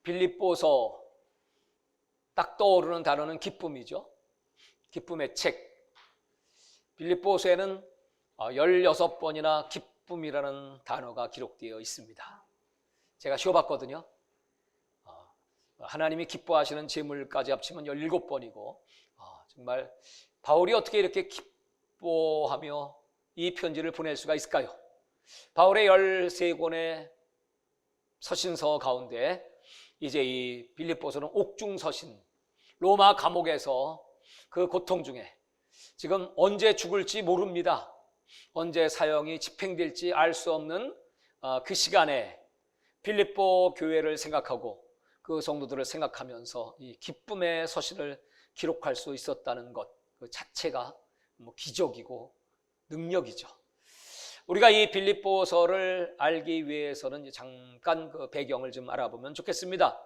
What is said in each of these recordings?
빌립보서 딱 떠오르는 단어는 기쁨이죠. 기쁨의 책. 빌립보서에는 16번이나 기쁨이라는 단어가 기록되어 있습니다. 제가 쉬어봤거든요. 하나님이 기뻐하시는 제물까지 합치면 17번이고 정말 바울이 어떻게 이렇게 기뻐하며 이 편지를 보낼 수가 있을까요? 바울의 13권의 서신서 가운데 이제 이 빌립보서는 옥중서신, 로마 감옥에서 그 고통 중에 지금 언제 죽을지 모릅니다. 언제 사형이 집행될지 알 수 없는 그 시간에 빌립보 교회를 생각하고 그 성도들을 생각하면서 이 기쁨의 서신을 기록할 수 있었다는 것 그 자체가 기적이고 능력이죠. 우리가 이 빌립보서를 알기 위해서는 잠깐 그 배경을 좀 알아보면 좋겠습니다.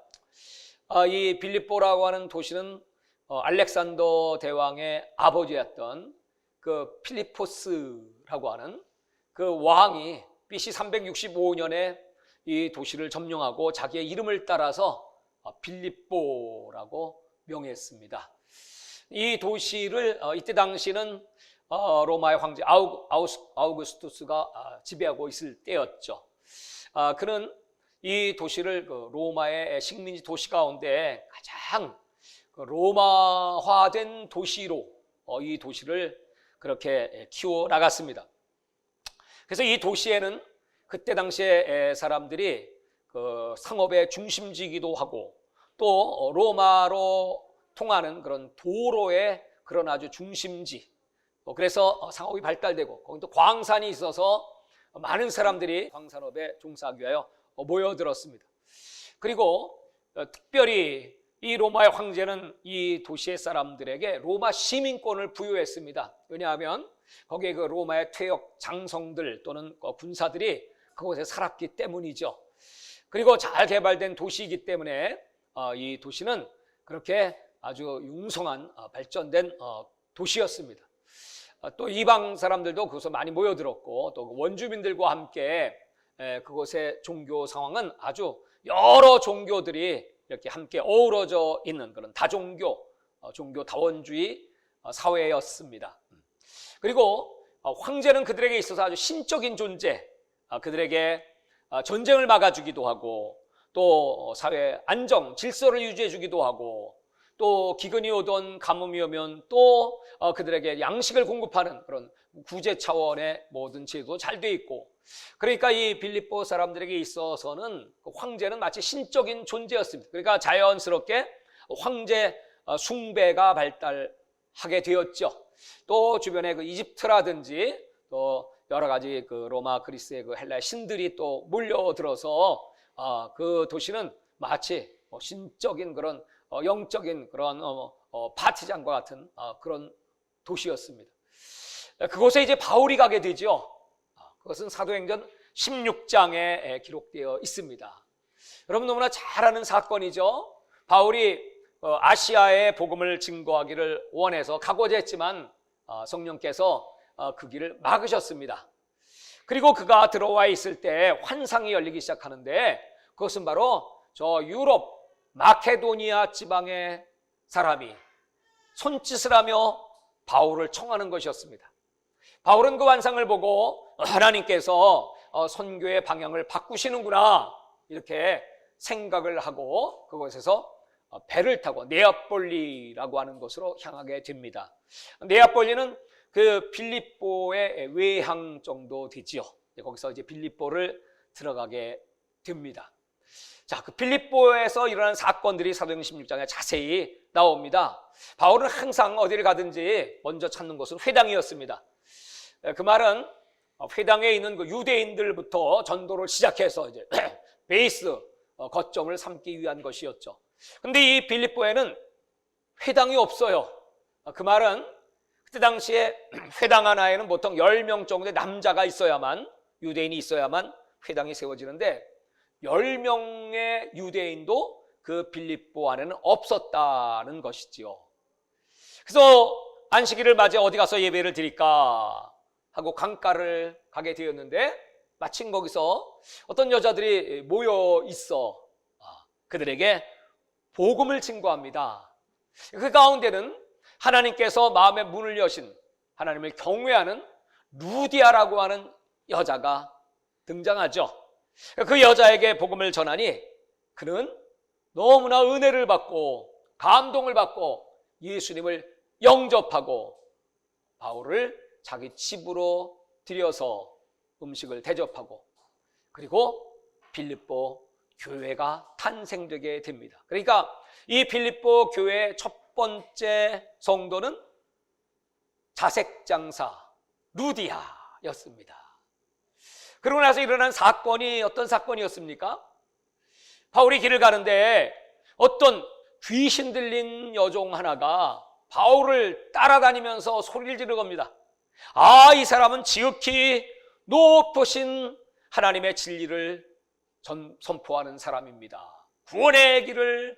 이 빌립보라고 하는 도시는 알렉산더 대왕의 아버지였던 그 필리포스라고 하는 그 왕이 BC 365년에 이 도시를 점령하고 자기의 이름을 따라서 빌립보라고 명했습니다. 이 도시를 이때 당시는 로마의 황제 아우구스투스가 지배하고 있을 때였죠. 그는 이 도시를 로마의 식민지 도시 가운데 가장 로마화된 도시로 이 도시를 그렇게 키워 나갔습니다. 그래서 이 도시에는 그때 당시에 사람들이 그 상업의 중심지이기도 하고 또 로마로 통하는 그런 도로의 그런 아주 중심지, 그래서 상업이 발달되고 거기 또 광산이 있어서 많은 사람들이 광산업에 종사하기 위하여 모여들었습니다. 그리고 특별히 이 로마의 황제는 이 도시의 사람들에게 로마 시민권을 부여했습니다. 왜냐하면 거기에 그 로마의 퇴역 장성들 또는 군사들이 그곳에 살았기 때문이죠. 그리고 잘 개발된 도시이기 때문에 이 도시는 그렇게 아주 융성한 발전된 도시였습니다. 또 이방 사람들도 그곳에 많이 모여들었고 또 원주민들과 함께 그곳의 종교 상황은 아주 여러 종교들이 이렇게 함께 어우러져 있는 그런 다종교, 종교 다원주의 사회였습니다. 그리고 황제는 그들에게 있어서 아주 신적인 존재, 그들에게 전쟁을 막아주기도 하고 또 사회 안정, 질서를 유지해주기도 하고 또 기근이 오던 가뭄이 오면 또 그들에게 양식을 공급하는 그런 구제 차원의 모든 제도도 잘 돼 있고, 그러니까 이 빌립보 사람들에게 있어서는 황제는 마치 신적인 존재였습니다. 그러니까 자연스럽게 황제 숭배가 발달하게 되었죠. 또 주변에 그 이집트라든지 또 여러 가지 그 로마 그리스의 그 헬라의 신들이 또 몰려들어서 그 도시는 마치 신적인 그런 영적인 그런 파티장과 같은 그런 도시였습니다. 그곳에 이제 바울이 가게 되죠. 그것은 사도행전 16장에 기록되어 있습니다. 여러분 너무나 잘 아는 사건이죠. 바울이 아시아의 복음을 증거하기를 원해서 가고자 했지만 성령께서 그 길을 막으셨습니다. 그리고 그가 들어와 있을 때 환상이 열리기 시작하는데 그것은 바로 저 유럽 마케도니아 지방의 사람이 손짓을 하며 바울을 청하는 것이었습니다. 바울은 그 환상을 보고 하나님께서 선교의 방향을 바꾸시는구나 이렇게 생각을 하고 그곳에서 배를 타고 네아폴리라고 하는 곳으로 향하게 됩니다. 네아폴리는 그 빌립보의 외항 정도 되지요. 거기서 이제 빌립보를 들어가게 됩니다. 자, 그 빌립보에서 일어난 사건들이 사도행전 16장에 자세히 나옵니다. 바울은 항상 어디를 가든지 먼저 찾는 곳은 회당이었습니다. 그 말은 회당에 있는 그 유대인들부터 전도를 시작해서 이제 베이스 거점을 삼기 위한 것이었죠. 근데 이 빌립보에는 회당이 없어요. 그 말은 그때 당시에 회당 하나에는 보통 10명 정도의 남자가 있어야만, 유대인이 있어야만 회당이 세워지는데 10명의 유대인도 그 빌립보 안에는 없었다는 것이지요. 그래서 안식일을 맞이해 어디 가서 예배를 드릴까 하고 강가를 가게 되었는데 마침 거기서 어떤 여자들이 모여 있어. 그들에게 복음을 증거합니다. 그 가운데는 하나님께서 마음의 문을 여신 하나님을 경외하는 루디아라고 하는 여자가 등장하죠. 그 여자에게 복음을 전하니 그는 너무나 은혜를 받고 감동을 받고 예수님을 영접하고 바울을 자기 집으로 들여서 음식을 대접하고 그리고 빌립보 교회가 탄생되게 됩니다. 그러니까 이 빌립보 교회의 첫 번째 성도는 자색장사 루디아였습니다. 그러고 나서 일어난 사건이 어떤 사건이었습니까? 바울이 길을 가는데 어떤 귀신 들린 여종 하나가 바울을 따라다니면서 소리를 지르는 겁니다. 아, 이 사람은 지극히 높으신 하나님의 진리를 선포하는 사람입니다. 구원의 길을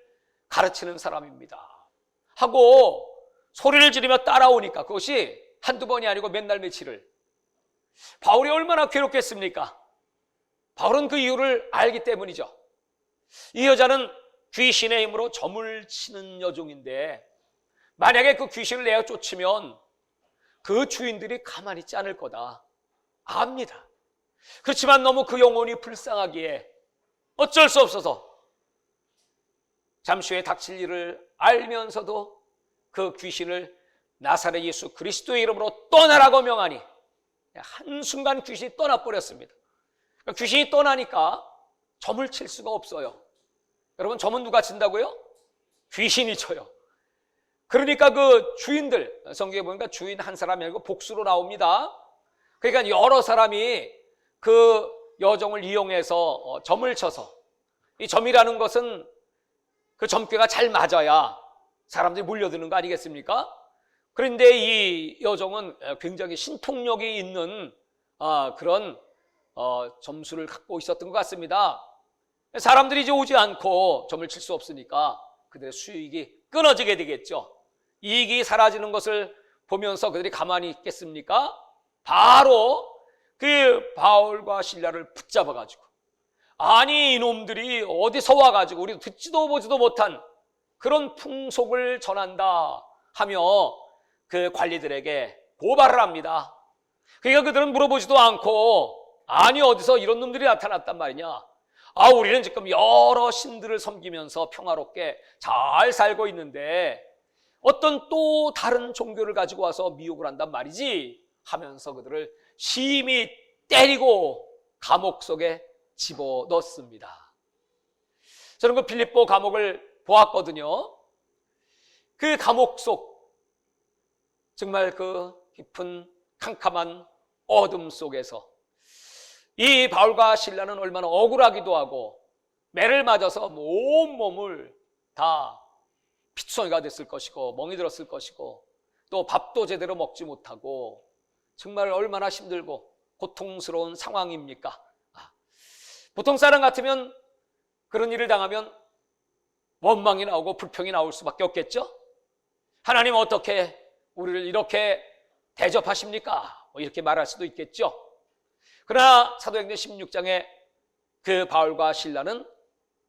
가르치는 사람입니다. 하고 소리를 지르며 따라오니까 그것이 한두 번이 아니고 맨날 며칠을. 바울이 얼마나 괴롭겠습니까? 바울은 그 이유를 알기 때문이죠. 이 여자는 귀신의 힘으로 점을 치는 여종인데 만약에 그 귀신을 내어 쫓으면 그 주인들이 가만히 있지 않을 거다 압니다. 그렇지만 너무 그 영혼이 불쌍하기에 어쩔 수 없어서 잠시 후에 닥칠 일을 알면서도 그 귀신을 나사렛 예수 그리스도의 이름으로 떠나라고 명하니 한순간 귀신이 떠나버렸습니다. 귀신이 떠나니까 점을 칠 수가 없어요. 여러분, 점은 누가 친다고요? 귀신이 쳐요. 그러니까 그 주인들, 성경에 보니까 주인 한 사람이 아니고 복수로 나옵니다. 그러니까 여러 사람이 그 여종을 이용해서 점을 쳐서, 이 점이라는 것은 그 점괘가 잘 맞아야 사람들이 몰려드는 거 아니겠습니까? 그런데 이 여종은 굉장히 신통력이 있는 그런 점수를 갖고 있었던 것 같습니다. 사람들이 이제 오지 않고 점을 칠 수 없으니까 그들의 수익이 끊어지게 되겠죠. 이익이 사라지는 것을 보면서 그들이 가만히 있겠습니까? 바로 그 바울과 실라를 붙잡아가지고, 아니 이놈들이 어디서 와가지고 우리도 듣지도 보지도 못한 그런 풍속을 전한다 하며 그 관리들에게 고발을 합니다. 그러니까 그들은 물어보지도 않고, 아니 어디서 이런 놈들이 나타났단 말이냐, 아 우리는 지금 여러 신들을 섬기면서 평화롭게 잘 살고 있는데 어떤 또 다른 종교를 가지고 와서 미혹을 한단 말이지 하면서 그들을 심히 때리고 감옥 속에 집어넣습니다. 저는 그 빌립보 감옥을 보았거든요. 그 감옥 속 정말 그 깊은 캄캄한 어둠 속에서 이 바울과 실라는 얼마나 억울하기도 하고 매를 맞아서 온몸을 다 피투성이가 됐을 것이고 멍이 들었을 것이고 또 밥도 제대로 먹지 못하고 정말 얼마나 힘들고 고통스러운 상황입니까? 보통 사람 같으면 그런 일을 당하면 원망이 나오고 불평이 나올 수밖에 없겠죠? 하나님 어떻게 우리를 이렇게 대접하십니까? 이렇게 말할 수도 있겠죠. 그러나 사도행전 16장에 그 바울과 실라는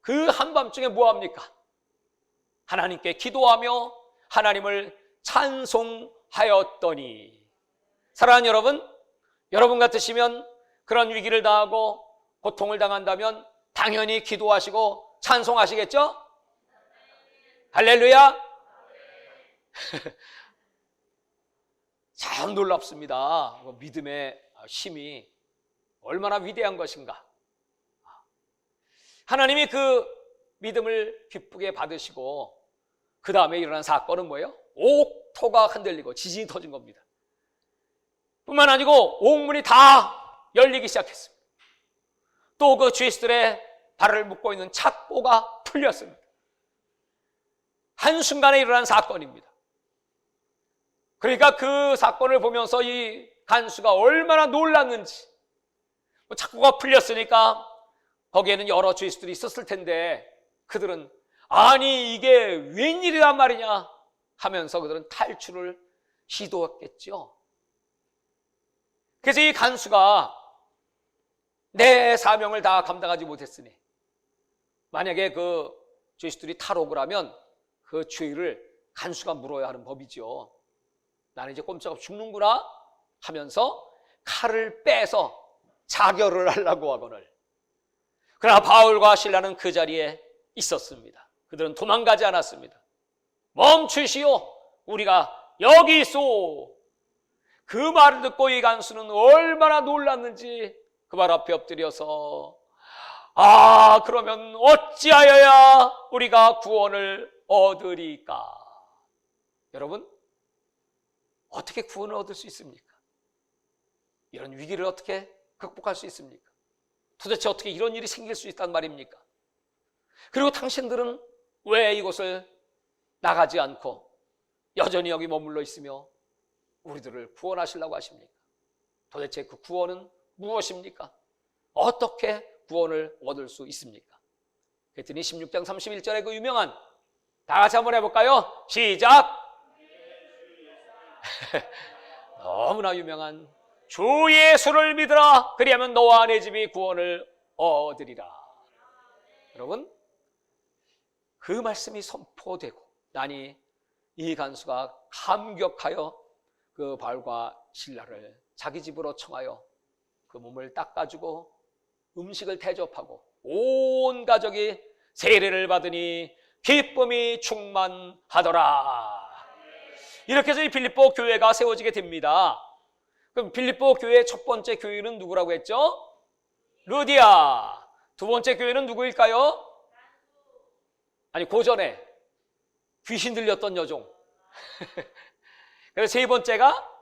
그 한밤중에 뭐합니까? 하나님께 기도하며 하나님을 찬송하였더니. 사랑하는 여러분, 여러분 같으시면 그런 위기를 당하고 고통을 당한다면 당연히 기도하시고 찬송하시겠죠? 할렐루야. 참 놀랍습니다. 믿음의 힘이 얼마나 위대한 것인가. 하나님이 그 믿음을 기쁘게 받으시고 그 다음에 일어난 사건은 뭐예요? 옥토가 흔들리고 지진이 터진 겁니다. 뿐만 아니고 옥문이 다 열리기 시작했습니다. 또 그 죄수들의 발을 묶고 있는 착고가 풀렸습니다. 한순간에 일어난 사건입니다. 그러니까 그 사건을 보면서 이 간수가 얼마나 놀랐는지, 착고가 풀렸으니까 거기에는 여러 죄수들이 있었을 텐데 그들은 아니 이게 웬일이란 말이냐 하면서 그들은 탈출을 시도했겠죠. 그래서 이 간수가 내 사명을 다 감당하지 못했으니 만약에 그 죄수들이 탈옥을 하면 그 죄를 간수가 물어야 하는 법이죠. 나는 이제 꼼짝없이 죽는구나 하면서 칼을 빼서 자결을 하려고 하거늘. 그러나 바울과 실라는 그 자리에 있었습니다. 그들은 도망가지 않았습니다. 멈추시오, 우리가 여기 있소. 그 말을 듣고 이 간수는 얼마나 놀랐는지 그 발 앞에 엎드려서 그러면 어찌하여야 우리가 구원을 얻으리까? 여러분, 어떻게 구원을 얻을 수 있습니까? 이런 위기를 어떻게 극복할 수 있습니까? 도대체 어떻게 이런 일이 생길 수 있단 말입니까? 그리고 당신들은 왜 이곳을 나가지 않고 여전히 여기 머물러 있으며 우리들을 구원하시려고 하십니까? 도대체 그 구원은 무엇입니까? 어떻게 구원을 얻을 수 있습니까? 그랬더니 16장 31절에 그 유명한, 다 같이 한번 해볼까요? 시작! 너무나 유명한 주 예수를 믿으라, 그리하면 너와 내 집이 구원을 얻으리라. 여러분, 그 말씀이 선포되고 나니 이 간수가 감격하여 그 바울과 실라를 자기 집으로 청하여 그 몸을 닦아주고 음식을 대접하고 온 가족이 세례를 받으니 기쁨이 충만하더라. 이렇게 해서 이 빌립보 교회가 세워지게 됩니다. 그럼 빌립보 교회의 첫 번째 교인은 누구라고 했죠? 루디아. 두 번째 교인은 누구일까요? 아니, 그 전에 귀신 들렸던 여종. 그래서 세 번째가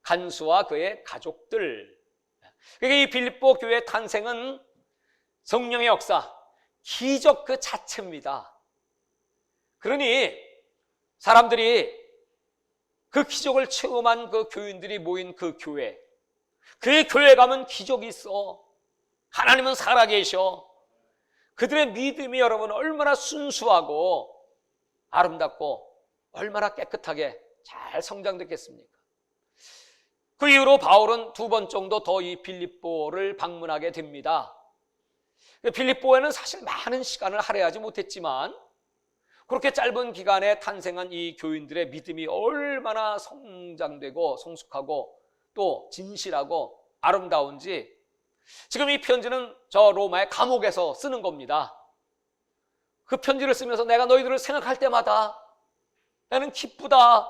간수와 그의 가족들. 그러니까 이 빌립보 교회의 탄생은 성령의 역사, 기적 그 자체입니다. 그러니 사람들이 그 기적을 체험한 그 교인들이 모인 그 교회, 그 교회 가면 기적이 있어. 하나님은 살아계셔. 그들의 믿음이 여러분 얼마나 순수하고 아름답고 얼마나 깨끗하게 잘 성장됐겠습니까? 그 이후로 바울은 두 번 정도 더 이 빌립보를 방문하게 됩니다. 빌립보에는 사실 많은 시간을 할애하지 못했지만 그렇게 짧은 기간에 탄생한 이 교인들의 믿음이 얼마나 성장되고 성숙하고 또 진실하고 아름다운지 지금 이 편지는 저 로마의 감옥에서 쓰는 겁니다. 그 편지를 쓰면서 내가 너희들을 생각할 때마다 나는 기쁘다.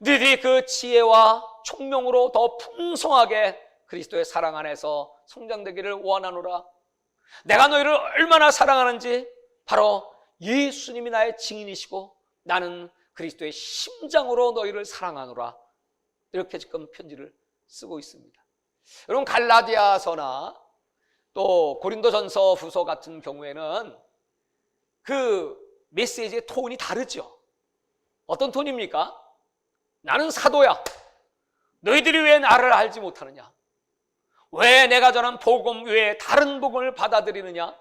너희들이 그 지혜와 총명으로 더 풍성하게 그리스도의 사랑 안에서 성장되기를 원하노라. 내가 너희를 얼마나 사랑하는지 바로 예수님이 나의 증인이시고 나는 그리스도의 심장으로 너희를 사랑하노라. 이렇게 지금 편지를 쓰고 있습니다. 여러분, 갈라디아서나 또 고린도전서 후서 같은 경우에는 그 메시지의 톤이 다르죠. 어떤 톤입니까? 나는 사도야. 너희들이 왜 나를 알지 못하느냐? 왜 내가 전한 복음 외에 다른 복음을 받아들이느냐?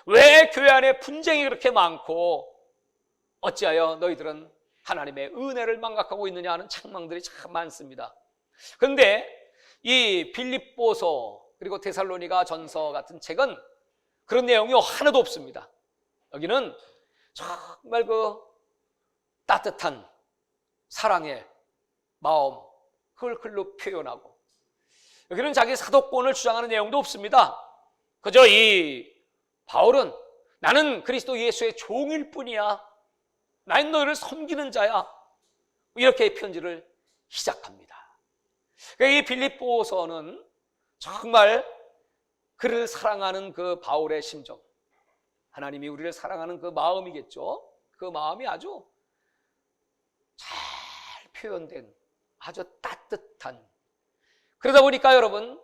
왜 교회 안에 분쟁이 그렇게 많고 어찌하여 너희들은 하나님의 은혜를 망각하고 있느냐 하는 책망들이 참 많습니다. 그런데 이 빌립보서 그리고 데살로니가 전서 같은 책은 그런 내용이 하나도 없습니다. 여기는 정말 그 따뜻한 사랑의 마음, 그걸 글로 표현하고, 여기는 자기 사도권을 주장하는 내용도 없습니다. 그저 이 바울은 나는 그리스도 예수의 종일 뿐이야. 나는 너희를 섬기는 자야. 이렇게 편지를 시작합니다. 이 빌립보서는 정말 그를 사랑하는 그 바울의 심정, 하나님이 우리를 사랑하는 그 마음이겠죠. 그 마음이 아주 잘 표현된 아주 따뜻한, 그러다 보니까 여러분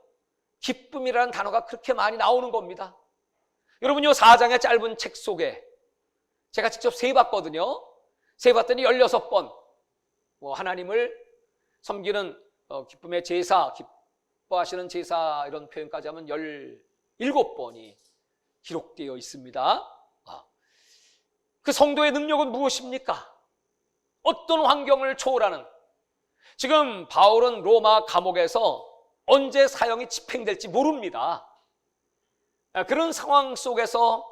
기쁨이라는 단어가 그렇게 많이 나오는 겁니다. 여러분, 요 4장의 짧은 책 속에 제가 직접 세봤거든요. 세봤더니 16번 하나님을 섬기는 기쁨의 제사, 기뻐하시는 제사 이런 표현까지 하면 17번이 기록되어 있습니다. 그 성도의 능력은 무엇입니까? 어떤 환경을 초월하는, 지금 바울은 로마 감옥에서 언제 사형이 집행될지 모릅니다. 그런 상황 속에서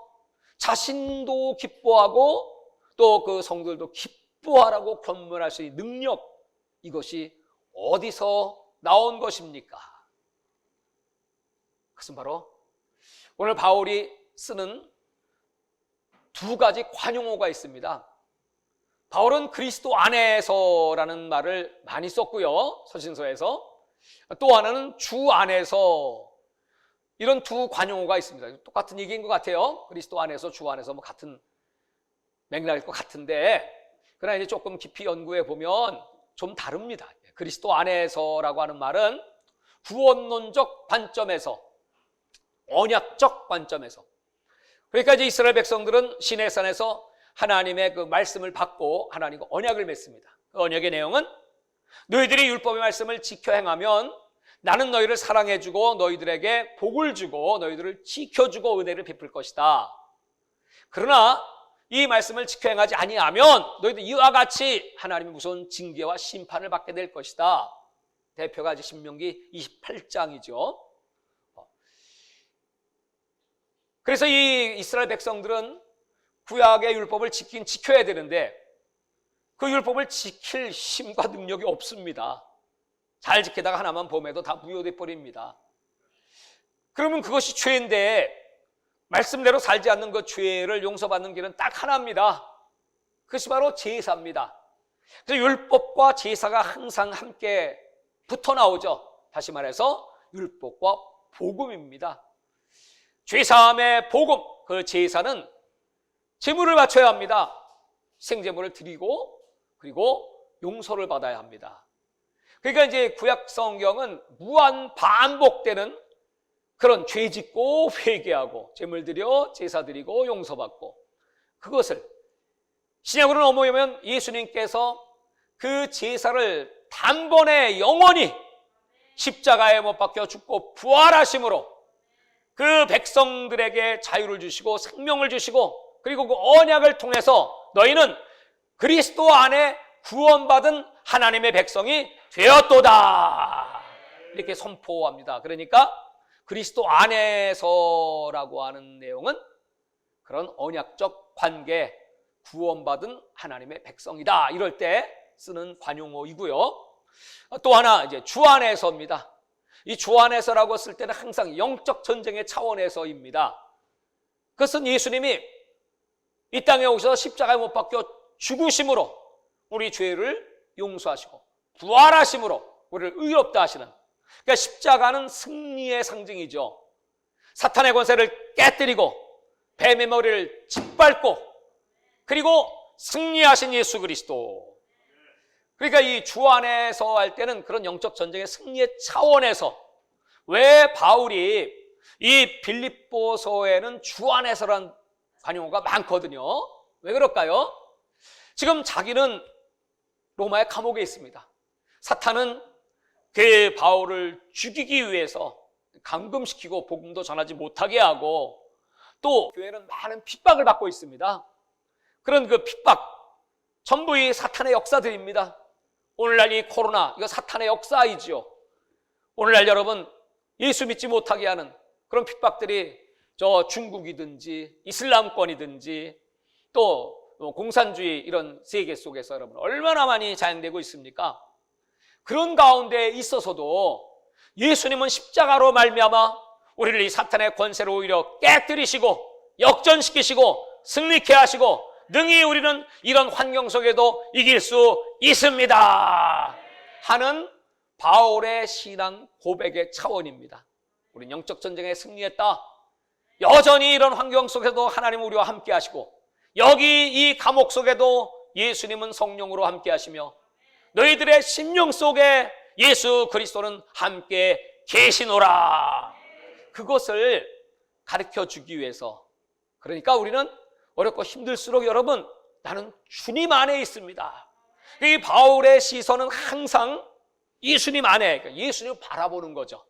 자신도 기뻐하고 또 그 성도들도 기뻐하라고 권면할 수 있는 능력, 이것이 어디서 나온 것입니까? 그것은 바로 오늘 바울이 쓰는 두 가지 관용어가 있습니다. 바울은 그리스도 안에서라는 말을 많이 썼고요, 서신서에서. 또 하나는 주 안에서, 이런 두 관용어가 있습니다. 똑같은 얘기인 것 같아요. 그리스도 안에서, 주 안에서 뭐 같은 맥락일 것 같은데, 그러나 이제 조금 깊이 연구해 보면 좀 다릅니다. 그리스도 안에서라고 하는 말은 구원론적 관점에서, 언약적 관점에서, 그러니까 이제 이스라엘 백성들은 시내산에서 하나님의 그 말씀을 받고 하나님과 언약을 맺습니다. 그 언약의 내용은 너희들이 율법의 말씀을 지켜 행하면 나는 너희를 사랑해주고 너희들에게 복을 주고 너희들을 지켜주고 은혜를 베풀 것이다. 그러나 이 말씀을 지켜 행하지 아니하면 너희들 이와 같이 하나님의 무서운 징계와 심판을 받게 될 것이다. 대표가 이제 신명기 28장이죠. 그래서 이 이스라엘 백성들은 구약의 율법을 지켜야 되는데 그 율법을 지킬 힘과 능력이 없습니다. 잘 지키다가 하나만 범해도 다 무효돼 버립니다. 그러면 그것이 죄인데 말씀대로 살지 않는 그 죄를 용서받는 길은 딱 하나입니다. 그것이 바로 제사입니다. 그래서 율법과 제사가 항상 함께 붙어 나오죠. 다시 말해서 율법과 복음입니다. 죄사함의 복음, 그 제사는 제물을 바쳐야 합니다. 생제물을 드리고 그리고 용서를 받아야 합니다. 그러니까 이제 구약 성경은 무한 반복되는 그런 죄 짓고 회개하고 제물 드려 제사 드리고 용서받고, 그것을 신약으로 넘어오면 예수님께서 그 제사를 단번에 영원히 십자가에 못 박혀 죽고 부활하심으로 그 백성들에게 자유를 주시고 생명을 주시고, 그리고 그 언약을 통해서 너희는 그리스도 안에 구원받은 하나님의 백성이 되었도다, 이렇게 선포합니다. 그러니까 그리스도 안에서라고 하는 내용은 그런 언약적 관계, 구원받은 하나님의 백성이다, 이럴 때 쓰는 관용어이고요. 또 하나 이제 주 안에서입니다. 이 주 안에서라고 쓸 때는 항상 영적 전쟁의 차원에서입니다. 그것은 예수님이 이 땅에 오셔서 십자가에 못 박혀 죽으심으로 우리 죄를 용서하시고 부활하심으로 우리를 의롭다 하시는, 그러니까 십자가는 승리의 상징이죠. 사탄의 권세를 깨뜨리고 뱀의 머리를 짓밟고 그리고 승리하신 예수 그리스도. 그러니까 이 주 안에서 할 때는 그런 영적 전쟁의 승리의 차원에서, 왜 바울이 이 빌립보서에는 주 안에서라는 관용어가 많거든요. 왜 그럴까요? 지금 자기는 로마의 감옥에 있습니다. 사탄은 그 바울을 죽이기 위해서 감금시키고 복음도 전하지 못하게 하고, 또 교회는 많은 핍박을 받고 있습니다. 그런 그 핍박 전부 이 사탄의 역사들입니다. 오늘날 이 코로나, 이거 사탄의 역사이죠. 오늘날 여러분 예수 믿지 못하게 하는 그런 핍박들이 저 중국이든지 이슬람권이든지 또 공산주의 이런 세계 속에서 여러분 얼마나 많이 자행되고 있습니까? 그런 가운데 있어서도 예수님은 십자가로 말미암아 우리를 이 사탄의 권세로 오히려 깨뜨리시고 역전시키시고 승리케 하시고 능히 우리는 이런 환경 속에도 이길 수 있습니다 하는 바울의 신앙 고백의 차원입니다. 우리는 영적 전쟁에 승리했다. 여전히 이런 환경 속에도 하나님은 우리와 함께 하시고, 여기 이 감옥 속에도 예수님은 성령으로 함께 하시며 너희들의 심령 속에 예수 그리스도는 함께 계시노라. 그것을 가르쳐 주기 위해서, 그러니까 우리는 어렵고 힘들수록 여러분 나는 주님 안에 있습니다. 이 바울의 시선은 항상 예수님 안에, 그러니까 예수님을 바라보는 거죠.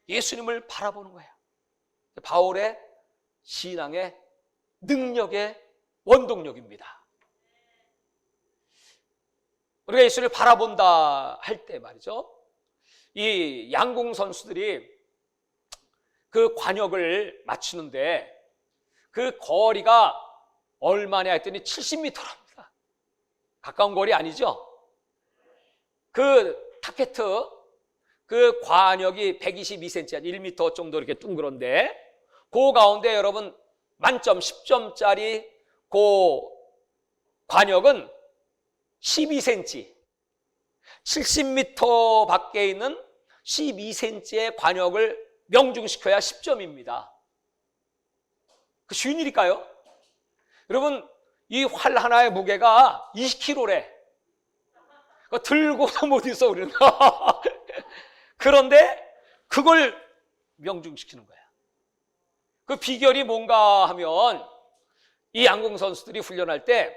예수님을 바라보는 거예요. 바울의 신앙의 능력의 원동력입니다. 우리가 예수를 바라본다 할 때 말이죠, 이 양궁 선수들이 그 관역을 맞추는데 그 거리가 얼마냐 했더니 70m랍니다. 가까운 거리 아니죠? 그 타케트 그 관역이 122cm, 1m 정도 이렇게 둥그런데 그 가운데 여러분 만점 10점짜리 그 관역은 12cm, 70m 밖에 있는 12cm의 관역을 명중시켜야 10점입니다. 그 쉬운 일일까요? 여러분, 이 활 하나의 무게가 20kg래. 들고도 못 있어, 우리는. 그런데 그걸 명중시키는 거야. 그 비결이 뭔가 하면 이 양궁 선수들이 훈련할 때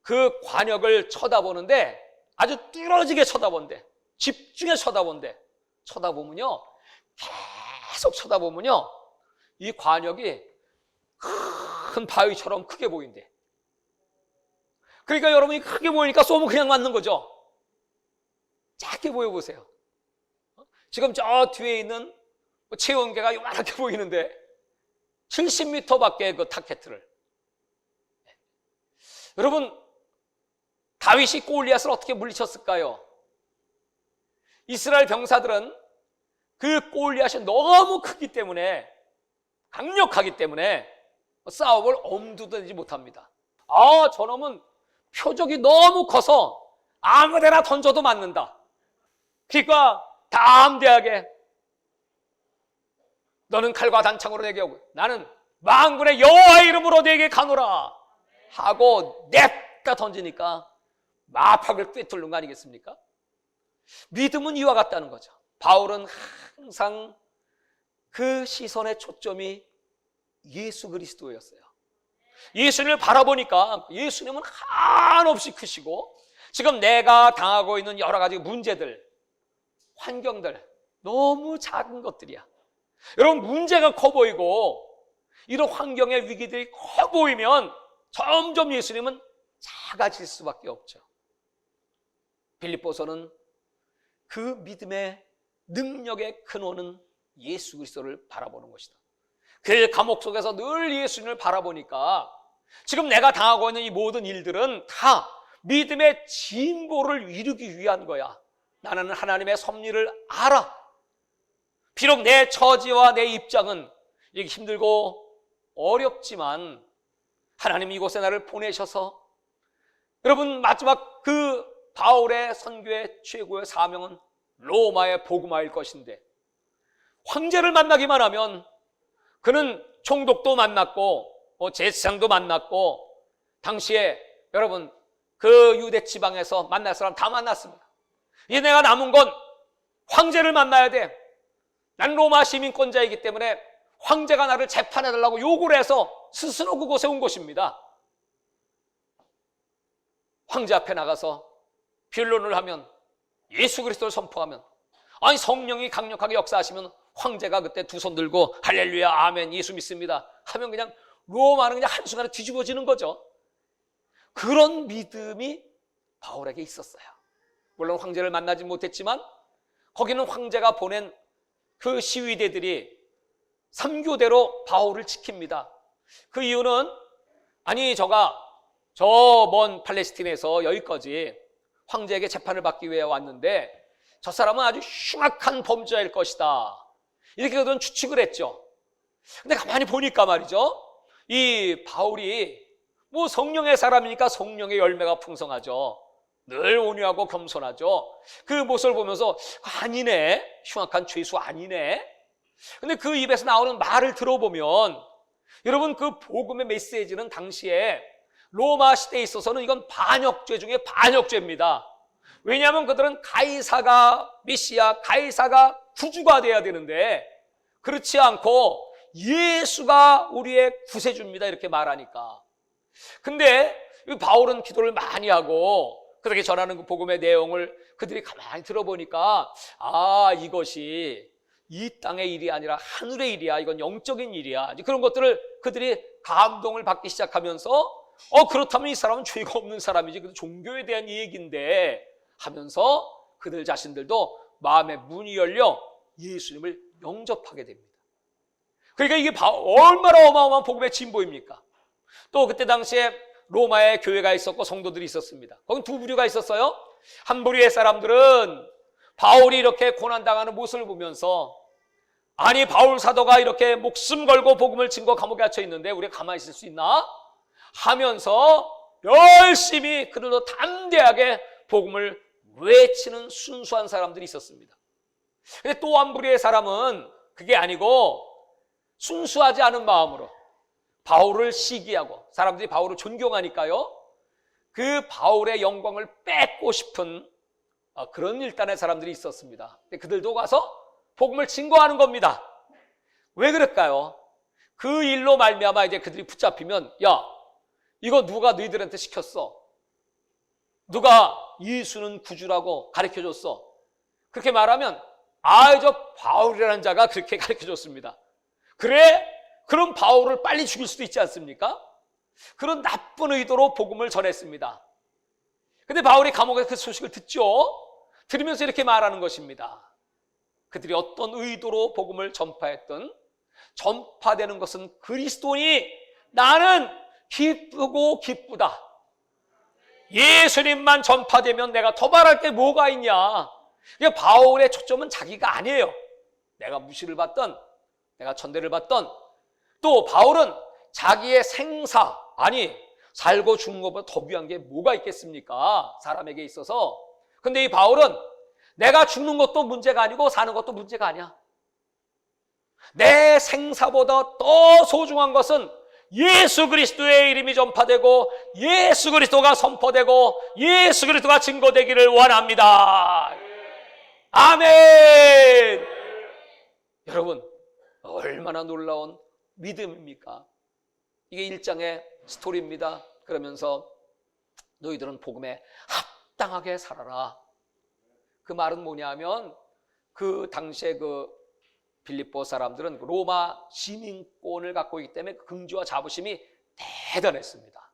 그 관역을 쳐다보는데 아주 뚫어지게 쳐다본대. 집중해 쳐다본대. 쳐다보면요, 계속 쳐다보면요, 이 관역이 큰 바위처럼 크게 보인대. 그러니까 여러분이 크게 보이니까 쏘면 그냥 맞는 거죠. 작게 보여보세요. 지금 저 뒤에 있는 체온계가 요만하게 보이는데 70m 밖에 그 타켓을. 여러분, 다윗이 골리앗을 어떻게 물리쳤을까요? 이스라엘 병사들은 그 골리앗이 너무 크기 때문에, 강력하기 때문에 싸움을 엄두도 내지 못합니다. 저놈은 표적이 너무 커서 아무데나 던져도 맞는다. 그러니까 담대하게 너는 칼과 단창으로 내게 오고 나는 만군의 여호와의 이름으로 내게 가노라 하고 냅다 던지니까 마팍을 꿰뚫는 거 아니겠습니까? 믿음은 이와 같다는 거죠. 바울은 항상 그 시선의 초점이 예수 그리스도였어요. 예수님을 바라보니까 예수님은 한없이 크시고 지금 내가 당하고 있는 여러 가지 문제들, 환경들 너무 작은 것들이야. 여러분, 문제가 커 보이고 이런 환경의 위기들이 커 보이면 점점 예수님은 작아질 수밖에 없죠. 빌립보서는 그 믿음의 능력의 근원은 예수 그리스도를 바라보는 것이다. 그 감옥 속에서 늘 예수님을 바라보니까 지금 내가 당하고 있는 이 모든 일들은 다 믿음의 진보를 이루기 위한 거야. 나는 하나님의 섭리를 알아. 비록 내 처지와 내 입장은 이렇게 힘들고 어렵지만 하나님이 이곳에 나를 보내셔서, 여러분, 마지막 그 바울의 선교의 최고의 사명은 로마의 복음화일 것인데 황제를 만나기만 하면 그는 총독도 만났고 제사장도 만났고 당시에 여러분 그 유대 지방에서 만날 사람 다 만났습니다. 이제 내가 남은 건 황제를 만나야 돼. 난 로마 시민권자이기 때문에 황제가 나를 재판해달라고 요구를 해서 스스로 그곳에 온 것입니다. 황제 앞에 나가서 변론을 하면, 예수 그리스도를 선포하면, 아니 성령이 강력하게 역사하시면 황제가 그때 두 손 들고 할렐루야 아멘 예수 믿습니다 하면 그냥 로마는 그냥 한순간에 뒤집어지는 거죠. 그런 믿음이 바울에게 있었어요. 물론 황제를 만나지 못했지만 거기는 황제가 보낸 그 시위대들이 3교대로 바울을 지킵니다. 그 이유는 아니 저가 저 먼 팔레스틴에서 여기까지 황제에게 재판을 받기 위해 왔는데 저 사람은 아주 흉악한 범죄자일 것이다, 이렇게 그들은 추측을 했죠. 근데 가만히 보니까 말이죠, 이 바울이 뭐 성령의 사람이니까 성령의 열매가 풍성하죠. 늘 온유하고 겸손하죠. 그 모습을 보면서 아니네, 흉악한 죄수 아니네. 근데 그 입에서 나오는 말을 들어보면 여러분 그 복음의 메시지는 당시에 로마 시대에 있어서는 이건 반역죄 중에 반역죄입니다. 왜냐하면 그들은 가이사가 메시아, 가이사가 구주가 돼야 되는데 그렇지 않고 예수가 우리의 구세주입니다 이렇게 말하니까. 근데 바울은 기도를 많이 하고 그렇게 전하는 그 복음의 내용을 그들이 가만히 들어보니까 이것이 이 땅의 일이 아니라 하늘의 일이야, 이건 영적인 일이야, 그런 것들을 그들이 감동을 받기 시작하면서 그렇다면 이 사람은 죄가 없는 사람이지, 그 종교에 대한 얘기인데 하면서 그들 자신들도 마음의 문이 열려 예수님을 영접하게 됩니다. 그러니까 이게 얼마나 어마어마한 복음의 진보입니까? 또 그때 당시에 로마에 교회가 있었고 성도들이 있었습니다. 거기 두 부류가 있었어요. 한 부류의 사람들은 바울이 이렇게 고난당하는 모습을 보면서, 아니 바울 사도가 이렇게 목숨 걸고 복음을 증거 감옥에 갇혀 있는데 우리가 가만히 있을 수 있나? 하면서 열심히 그들도 담대하게 복음을 외치는 순수한 사람들이 있었습니다. 근데 또 한 부류의 사람은 그게 아니고 순수하지 않은 마음으로 바울을 시기하고, 사람들이 바울을 존경하니까요, 그 바울의 영광을 뺏고 싶은 그런 일단의 사람들이 있었습니다. 근데 그들도 가서 복음을 증거하는 겁니다. 왜 그럴까요? 그 일로 말미암아 이제 그들이 붙잡히면, 야, 이거 누가 너희들한테 시켰어? 누가 예수는 구주라고 가르쳐줬어? 그렇게 말하면, 저 바울이라는 자가 그렇게 가르쳐줬습니다. 그래? 그럼 바울을 빨리 죽일 수도 있지 않습니까? 그런 나쁜 의도로 복음을 전했습니다. 근데 바울이 감옥에 그 소식을 듣죠? 들으면서 이렇게 말하는 것입니다. 그들이 어떤 의도로 복음을 전파했든 전파되는 것은 그리스도니 나는 기쁘고 기쁘다. 예수님만 전파되면 내가 더 말할 게 뭐가 있냐. 바울의 초점은 자기가 아니에요. 내가 무시를 받던, 내가 천대를 받던, 또 바울은 자기의 생사, 아니 살고 죽는 것보다 더 귀한 게 뭐가 있겠습니까? 사람에게 있어서. 근데 이 바울은 내가 죽는 것도 문제가 아니고 사는 것도 문제가 아니야. 내 생사보다 더 소중한 것은 예수 그리스도의 이름이 전파되고 예수 그리스도가 선포되고 예수 그리스도가 증거되기를 원합니다. 아멘. 여러분, 얼마나 놀라운 믿음입니까? 이게 1장의 스토리입니다. 그러면서 너희들은 복음에 합당하게 살아라. 그 말은 뭐냐면, 그 당시에 그 빌립보 사람들은 로마 시민권을 갖고 있기 때문에 그 긍지와 자부심이 대단했습니다.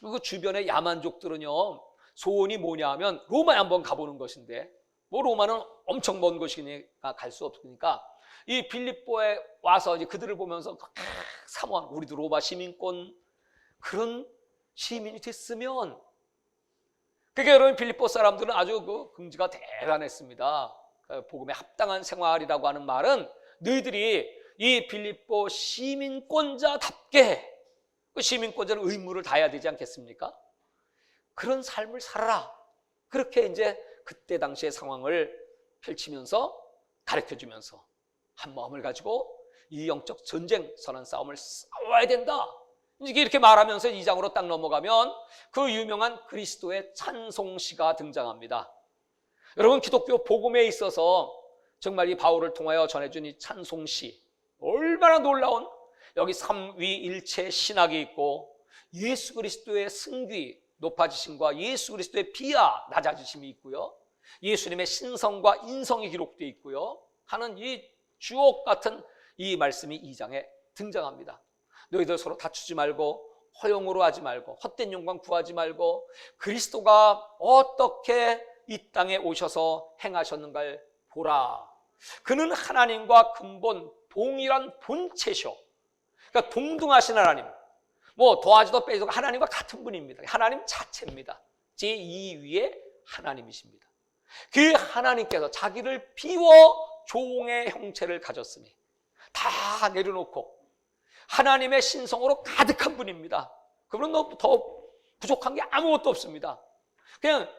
그 주변의 야만족들은요, 소원이 뭐냐 하면 로마에 한번 가보는 것인데, 뭐 로마는 엄청 먼 곳이니까 갈 수 없으니까 이 빌립보에 와서 이제 그들을 보면서 사모한, 우리도 로마 시민권 그런 시민이 됐으면. 그러니까 여러분, 빌립보 사람들은 아주 그 긍지가 대단했습니다. 복음에 합당한 생활이라고 하는 말은 너희들이 이 빌립보 시민권자답게, 그 시민권자는 의무를 다해야 되지 않겠습니까? 그런 삶을 살아라. 그렇게 이제 그때 당시의 상황을 펼치면서 가르쳐주면서 한 마음을 가지고 이 영적 전쟁, 선한 싸움을 싸워야 된다. 이렇게 말하면서 2장으로 딱 넘어가면 그 유명한 그리스도의 찬송시가 등장합니다. 여러분, 기독교 복음에 있어서 정말 이 바울을 통하여 전해준 이 찬송시, 얼마나 놀라운, 여기 삼위일체 신학이 있고 예수 그리스도의 승귀, 높아지심과 예수 그리스도의 비하, 낮아지심이 있고요, 예수님의 신성과 인성이 기록되어 있고요 하는 이 주옥 같은 이 말씀이 2장에 등장합니다. 너희들 서로 다투지 말고 허용으로 하지 말고 헛된 영광 구하지 말고 그리스도가 어떻게 이 땅에 오셔서 행하셨는가를 보라. 그는 하나님과 근본 동일한 본체셔. 그러니까 동등하신 하나님, 뭐 더하지도 빼지도 하나님과 같은 분입니다. 하나님 자체입니다. 제2위의 하나님이십니다. 그 하나님께서 자기를 비워 종의 형체를 가졌으니 다 내려놓고 하나님의 신성으로 가득한 분입니다. 그분은 더 부족한 게 아무것도 없습니다. 그냥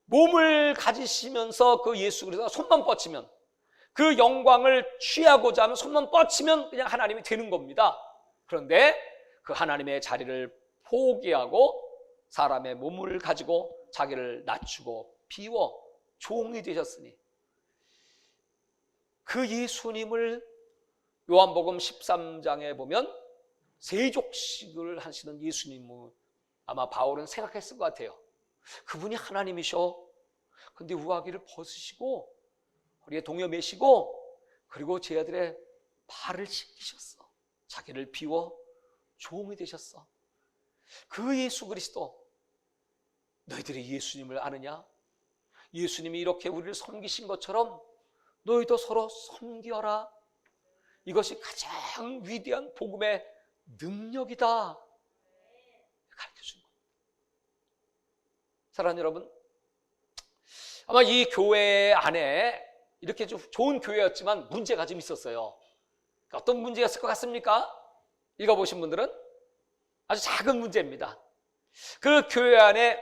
몸을 가지시면서 그 예수 그리스도가 손만 뻗치면, 그 영광을 취하고자 하면 손만 뻗치면 그냥 하나님이 되는 겁니다. 그런데 그 하나님의 자리를 포기하고 사람의 몸을 가지고 자기를 낮추고 비워 종이 되셨으니, 그 예수님을 요한복음 13장에 보면 세족식을 하시는 예수님을 아마 바울은 생각했을 것 같아요. 그분이 하나님이셔. 근데 우아기를 벗으시고 허리에 동여 매시고 그리고 제 아들의 발을 씻기셨어. 자기를 비워 종이 되셨어. 그 예수 그리스도, 너희들이 예수님을 아느냐? 예수님이 이렇게 우리를 섬기신 것처럼 너희도 서로 섬겨라. 이것이 가장 위대한 복음의 능력이다 가르쳐준 거예요. 사랑하는 여러분, 아마 이 교회 안에 이렇게 좀 좋은 교회였지만 문제가 좀 있었어요. 어떤 문제였을 것 같습니까? 읽어보신 분들은 아주 작은 문제입니다. 그 교회 안에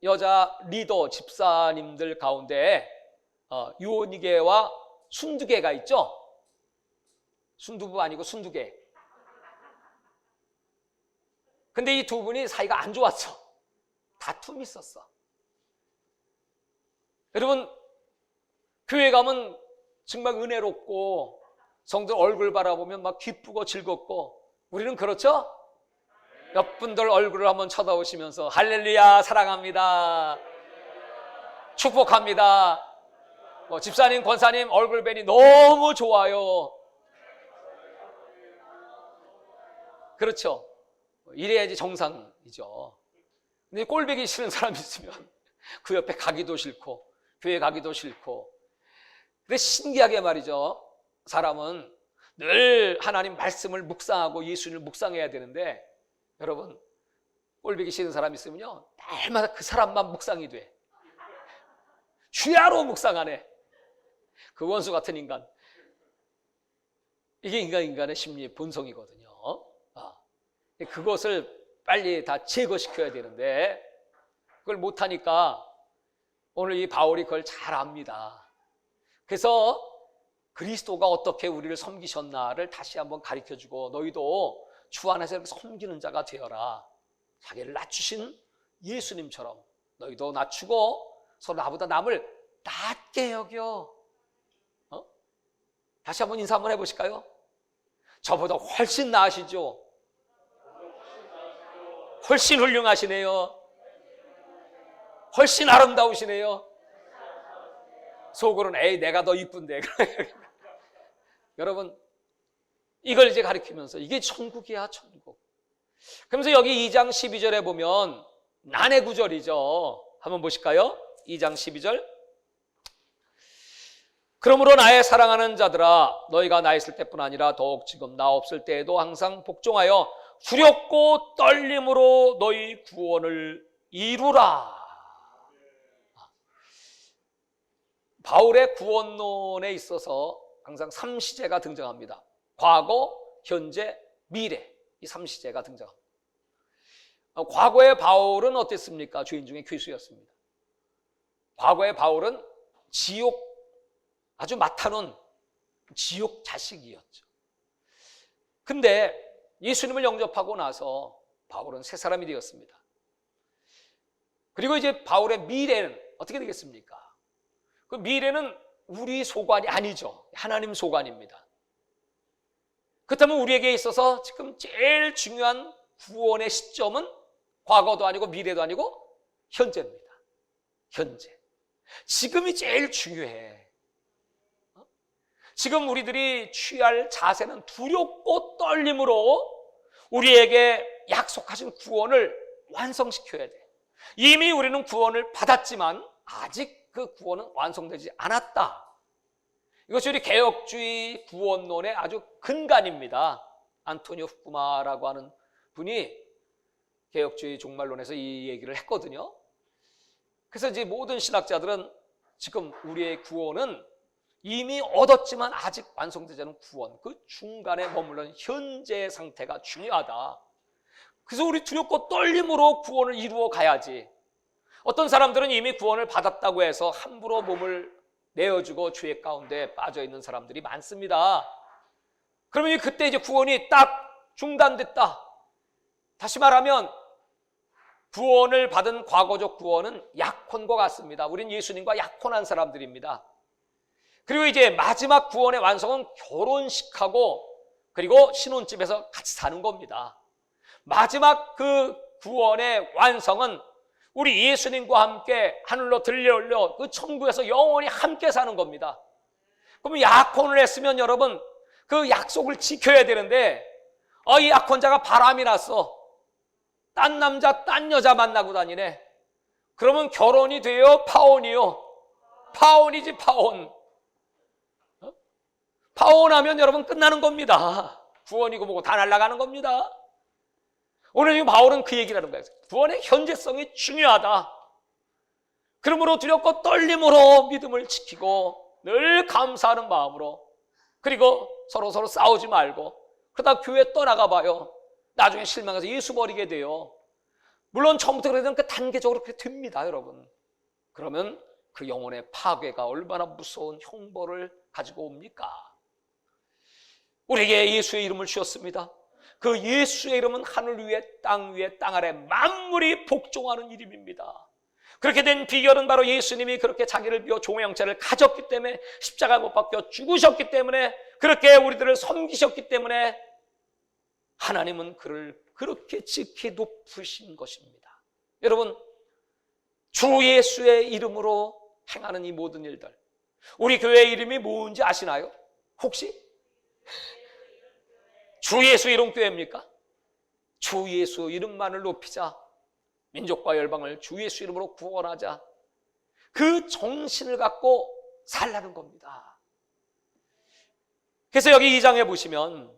여자 리더 집사님들 가운데 유언니계와 순두계가 있죠. 순두부 아니고 순두계. 근데 이 두 분이 사이가 안 좋았어. 다툼이 있었어. 여러분, 교회 가면 정말 은혜롭고 성도 얼굴 바라보면 막 기쁘고 즐겁고, 우리는 그렇죠? 옆 분들 얼굴을 한번 쳐다보시면서 할렐루야 사랑합니다, 축복합니다, 집사님 권사님 얼굴 뵈니 너무 좋아요. 그렇죠? 이래야지 정상이죠. 근데 꼴보기 싫은 사람이 있으면 그 옆에 가기도 싫고 교회 가기도 싫고. 근데 신기하게 말이죠, 사람은 늘 하나님 말씀을 묵상하고 예수님을 묵상해야 되는데, 여러분, 꼴보기 싫은 사람이 있으면요 날마다 그 사람만 묵상이 돼. 주야로 묵상하네. 그 원수 같은 인간. 이게 인간의 심리 본성이거든요. 그것을 빨리 다 제거시켜야 되는데 그걸 못하니까 오늘 이 바울이 그걸 잘 압니다. 그래서 그리스도가 어떻게 우리를 섬기셨나를 다시 한번 가르쳐주고, 너희도 주 안에서 섬기는 자가 되어라. 자기를 낮추신 예수님처럼 너희도 낮추고 서로 나보다 남을 낮게 여겨. 다시 한번 인사 한번 해보실까요? 저보다 훨씬 나으시죠? 훨씬 훌륭하시네요. 훨씬 아름다우시네요. 속으로는 에이 내가 더 이쁜데. 여러분, 이걸 이제 가르치면서 이게 천국이야 천국. 그러면서 여기 2장 12절에 보면 난의 구절이죠. 한번 보실까요? 2장 12절. 그러므로 나의 사랑하는 자들아, 너희가 나 있을 때뿐 아니라 더욱 지금 나 없을 때에도 항상 복종하여 두렵고 떨림으로 너희 구원을 이루라. 바울의 구원론에 있어서 항상 3시제가 등장합니다. 과거, 현재, 미래, 이 3시제가 등장합니다. 과거의 바울은 어땠습니까? 죄인 중에 괴수였습니다. 과거의 바울은 지옥, 아주 맡아놓은 지옥 자식이었죠. 근데 예수님을 영접하고 나서 바울은 새 사람이 되었습니다. 그리고 이제 바울의 미래는 어떻게 되겠습니까? 그 미래는 우리 소관이 아니죠. 하나님 소관입니다. 그렇다면 우리에게 있어서 지금 제일 중요한 구원의 시점은 과거도 아니고 미래도 아니고 현재입니다. 현재. 지금이 제일 중요해. 지금 우리들이 취할 자세는 두렵고 떨림으로 우리에게 약속하신 구원을 완성시켜야 돼. 이미 우리는 구원을 받았지만 아직 그 구원은 완성되지 않았다. 이것이 우리 개혁주의 구원론의 아주 근간입니다. 안토니오 후쿠마라고 하는 분이 개혁주의 종말론에서 이 얘기를 했거든요. 그래서 이제 모든 신학자들은 지금 우리의 구원은 이미 얻었지만 아직 완성되지 않은 구원, 그 중간에 머물러 현재 상태가 중요하다. 그래서 우리 두렵고 떨림으로 구원을 이루어 가야지. 어떤 사람들은 이미 구원을 받았다고 해서 함부로 몸을 내어주고 죄 가운데 빠져 있는 사람들이 많습니다. 그러면 그때 이제 구원이 딱 중단됐다. 다시 말하면 구원을 받은 과거적 구원은 약혼과 같습니다. 우린 예수님과 약혼한 사람들입니다. 그리고 이제 마지막 구원의 완성은 결혼식하고 그리고 신혼집에서 같이 사는 겁니다. 마지막 그 구원의 완성은 우리 예수님과 함께 하늘로 들려올려 그 천국에서 영원히 함께 사는 겁니다. 그러면 약혼을 했으면 여러분 그 약속을 지켜야 되는데 이 약혼자가 바람이 났어. 딴 남자 딴 여자 만나고 다니네. 그러면 결혼이 돼요? 파혼이요? 파혼이지 파혼. 파혼하면 여러분 끝나는 겁니다. 구원이고 뭐고 다 날아가는 겁니다. 오늘 지금 바울은 그 얘기를 하는 거예요. 구원의 현재성이 중요하다. 그러므로 두렵고 떨림으로 믿음을 지키고 늘 감사하는 마음으로, 그리고 서로 싸우지 말고, 그러다 교회 떠나가 봐요. 나중에 실망해서 예수 버리게 돼요. 물론 처음부터 그러던 그 단계적으로 그렇게 됩니다, 여러분. 그러면 그 영혼의 파괴가 얼마나 무서운 형벌을 가지고 옵니까? 우리에게 예수의 이름을 주셨습니다. 그 예수의 이름은 하늘 위에 땅 위에 땅 아래 만물이 복종하는 이름입니다. 그렇게 된 비결은 바로 예수님이 그렇게 자기를 비워 종의 형체를 가졌기 때문에, 십자가 못 박혀 죽으셨기 때문에, 그렇게 우리들을 섬기셨기 때문에 하나님은 그를 그렇게 지키 높으신 것입니다. 여러분, 주 예수의 이름으로 행하는 이 모든 일들, 우리 교회의 이름이 뭔지 아시나요? 혹시? 주 예수 이름 교회입니까? 주 예수 이름만을 높이자, 민족과 열방을 주 예수 이름으로 구원하자, 그 정신을 갖고 살라는 겁니다. 그래서 여기 2장에 보시면,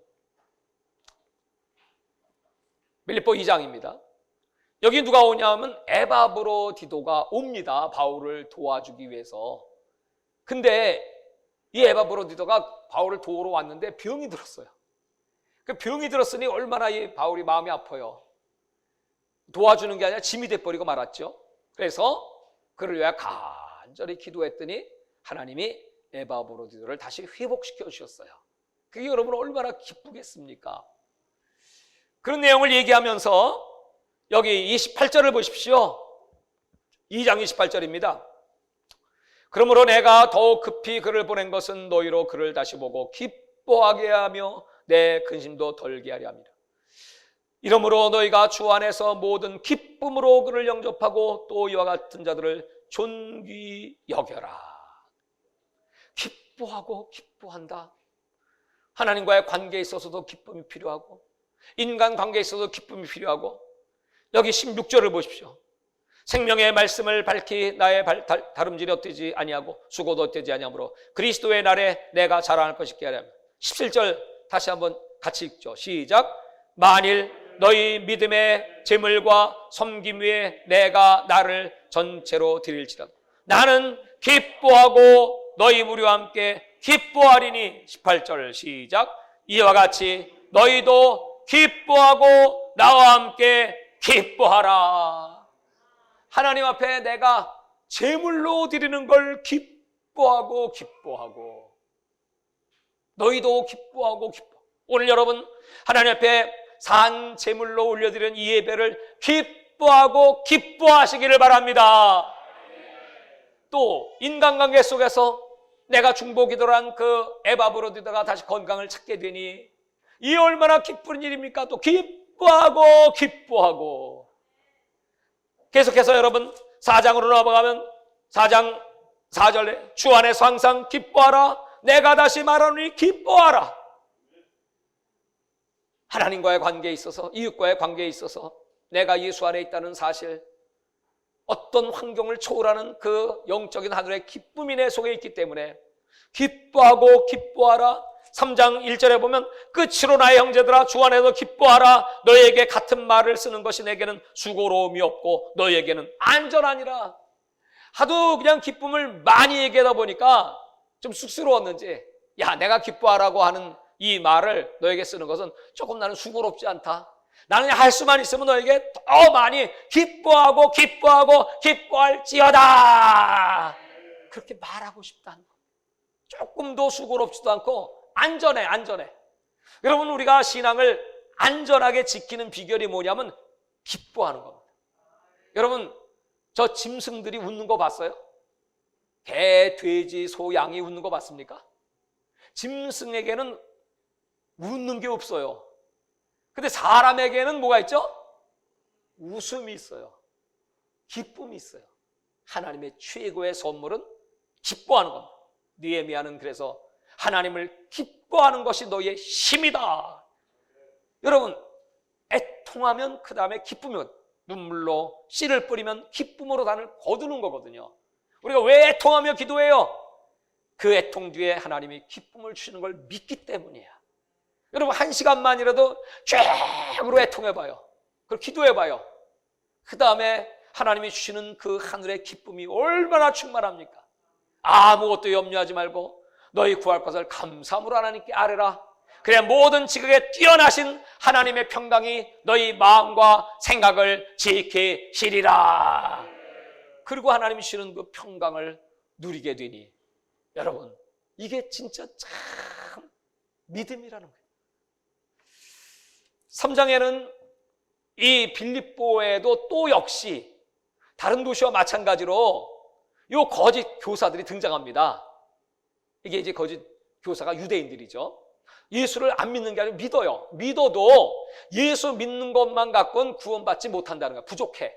빌립보 2장입니다. 여기 누가 오냐면 에바브로디도가 옵니다. 바울을 도와주기 위해서. 근데 이 에바브로디도가 바울을 도우러 왔는데 병이 들었어요. 그 병이 들었으니 얼마나 이 바울이 마음이 아파요. 도와주는 게 아니라 짐이 돼버리고 말았죠. 그래서 그를 위해 간절히 기도했더니 하나님이 에바브로디도를 다시 회복시켜 주셨어요. 그게 여러분 얼마나 기쁘겠습니까? 그런 내용을 얘기하면서 여기 28절을 보십시오. 2장 28절입니다. 그러므로 내가 더욱 급히 그를 보낸 것은 너희로 그를 다시 보고 기뻐하게 하며 내 근심도 덜게 하려 합니다. 이러므로 너희가 주 안에서 모든 기쁨으로 그를 영접하고 또 이와 같은 자들을 존귀 여겨라. 기뻐하고 기뻐한다. 하나님과의 관계에 있어서도 기쁨이 필요하고, 인간 관계에 있어서도 기쁨이 필요하고, 여기 16절을 보십시오. 생명의 말씀을 밝히 나의 다름질이 헛되지 아니하고 수고도 헛되지 아니하므로 그리스도의 날에 내가 자랑할 것이 있게 하려 합니다. 17절 다시 한번 같이 읽죠. 시작. 만일 너희 믿음의 제물과 섬김 위에 내가 나를 전체로 드릴지라도 나는 기뻐하고 너희 무리와 함께 기뻐하리니. 18절 시작. 이와 같이 너희도 기뻐하고 나와 함께 기뻐하라. 하나님 앞에 내가 제물로 드리는 걸 기뻐하고 너희도 기뻐하고 오늘 여러분 하나님 앞에 산 제물로 올려드리는 이 예배를 기뻐하고 기뻐하시기를 바랍니다. 또 인간관계 속에서 내가 중보기도란 그 에바브로디도가 다시 건강을 찾게 되니 이 얼마나 기쁜 일입니까? 또 기뻐하고 계속해서 여러분 4장으로 넘어가면 4장 4절에 주 안에서 항상 기뻐하라. 내가 다시 말하노니 기뻐하라. 하나님과의 관계에 있어서, 이웃과의 관계에 있어서 내가 예수 안에 있다는 사실, 어떤 환경을 초월하는 그 영적인 하늘의 기쁨이 내 속에 있기 때문에 기뻐하고 기뻐하라. 3장 1절에 보면 끝으로 나의 형제들아 주 안에서 기뻐하라. 너희에게 같은 말을 쓰는 것이 내게는 수고로움이 없고 너희에게는 안전하니라. 하도 그냥 기쁨을 많이 얘기하다 보니까 좀 쑥스러웠는지, 야, 내가 기뻐하라고 하는 이 말을 너에게 쓰는 것은 조금 나는 수고롭지 않다. 나는 할 수만 있으면 너에게 더 많이 기뻐하고 기뻐할지어다. 그렇게 말하고 싶다는 거. 조금도 수고롭지도 않고 안전해. 여러분, 우리가 신앙을 안전하게 지키는 비결이 뭐냐면 기뻐하는 겁니다. 여러분, 저 짐승들이 웃는 거 봤어요? 개, 돼지, 소, 양이 웃는 거 봤습니까? 짐승에게는 웃는 게 없어요. 근데 사람에게는 뭐가 있죠? 웃음이 있어요. 기쁨이 있어요. 하나님의 최고의 선물은 기뻐하는 겁니다. 느헤미야는 그래서 하나님을 기뻐하는 것이 너희의 힘이다. 여러분, 애통하면 그 다음에 기쁨이거든요. 눈물로 씨를 뿌리면 기쁨으로 단을 거두는 거거든요. 우리가 왜 애통하며 기도해요? 그 애통 뒤에 하나님이 기쁨을 주시는 걸 믿기 때문이야. 여러분, 1시간만이라도 쫙으로 애통해봐요. 그리고 기도해봐요. 그 다음에 하나님이 주시는 그 하늘의 기쁨이 얼마나 충만합니까? 아무것도 염려하지 말고 너희 구할 것을 감사함으로 하나님께 아뢰라. 그래 모든 지극에 뛰어나신 하나님의 평강이 너희 마음과 생각을 지키시리라. 그리고 하나님이 주시는 그 평강을 누리게 되니 여러분, 이게 진짜 참 믿음이라는 거예요. 3장에는 이 빌립보에도 또 역시 다른 도시와 마찬가지로 이 거짓 교사들이 등장합니다. 이게 이제 거짓 교사가 유대인들이죠. 예수를 안 믿는 게 아니라 믿어요. 믿어도 예수 믿는 것만 갖고는 구원받지 못한다는 거야. 부족해.